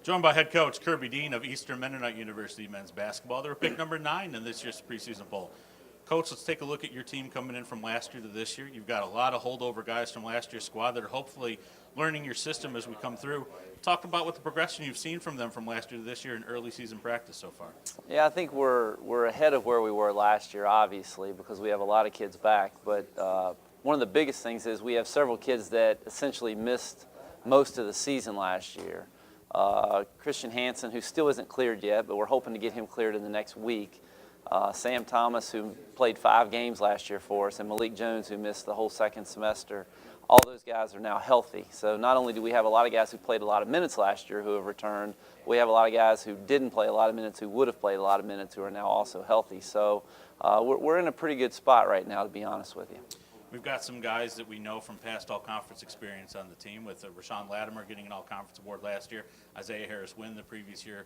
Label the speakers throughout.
Speaker 1: Joined by head coach Kirby Dean of Eastern Mennonite University men's basketball. They were picked number 9 in this year's preseason poll. Coach, let's take a look at your team coming in from last year to this year. You've got a lot of holdover guys from last year's squad that are hopefully learning your system as we come through. Talk about what the progression you've seen from them from last year to this year in early season practice so far.
Speaker 2: Yeah, I think we're ahead of where we were last year, obviously, because we have a lot of kids back. But one of the biggest things is we have several kids that essentially missed most of the season last year. Christian Hansen, who still isn't cleared yet, but we're hoping to get him cleared in the next week. Sam Thomas, who played 5 games last year for us, and Malik Jones, who missed the whole second semester. All those guys are now healthy. So not only do we have a lot of guys who played a lot of minutes last year who have returned, we have a lot of guys who didn't play a lot of minutes who would have played a lot of minutes who are now also healthy. So we're in a pretty good spot right now, to be honest with you.
Speaker 1: We've got some guys that we know from past all-conference experience on the team, with Rashawn Latimer getting an all-conference award last year, Isaiah Harris win the previous year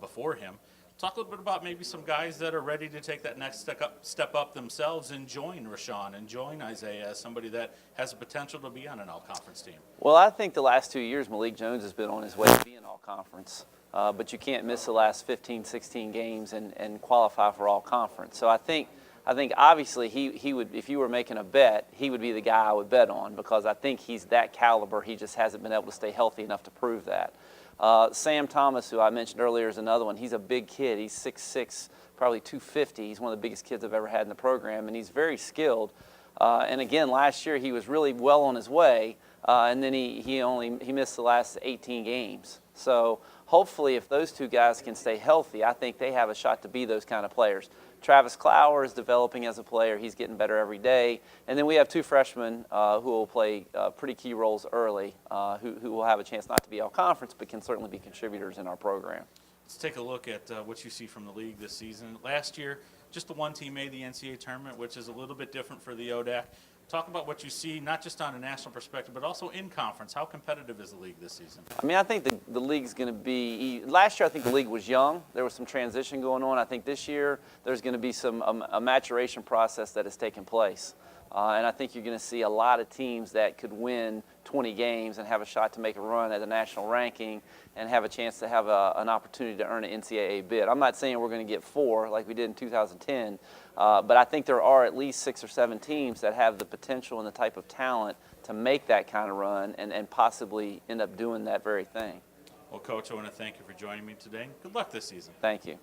Speaker 1: before him. Talk a little bit about maybe some guys that are ready to take that next step up themselves and join Rashawn and join Isaiah as somebody that has the potential to be on an all-conference team.
Speaker 2: Well, I think the last 2 years Malik Jones has been on his way to being all-conference. But you can't miss the last 15, 16 games and qualify for all-conference. So I think obviously he would, if you were making a bet, he would be the guy I would bet on, because I think he's that caliber. He just hasn't been able to stay healthy enough to prove that. Sam Thomas, who I mentioned earlier, is another one. He's a big kid. He's 6'6", probably 250. He's one of the biggest kids I've ever had in the program, and he's very skilled. And again, last year he was really well on his way, and then he missed the last 18 games. So hopefully, if those two guys can stay healthy, I think they have a shot to be those kind of players. Travis Clower is developing as a player. He's getting better every day. And then we have 2 freshmen who will play pretty key roles early, who will have a chance not to be all-conference, but can certainly be contributors in our program.
Speaker 1: Let's take a look at what you see from the league this season. Last year, just the one team made the NCAA tournament, which is a little bit different for the ODAC. Talk about what you see, not just on a national perspective, but also in conference. How competitive is the league this season?
Speaker 2: I mean, I think the league's going to be – last year I think the league was young. There was some transition going on. I think this year there's going to be a maturation process that has taken place. And I think you're going to see a lot of teams that could win 20 games and have a shot to make a run at the national ranking and have a chance to have an opportunity to earn an NCAA bid. I'm not saying we're going to get 4 like we did in 2010, but I think there are at least 6 or 7 teams that have the potential and the type of talent to make that kind of run and possibly end up doing that very thing.
Speaker 1: Well, Coach, I want to thank you for joining me today. Good luck this season.
Speaker 2: Thank you.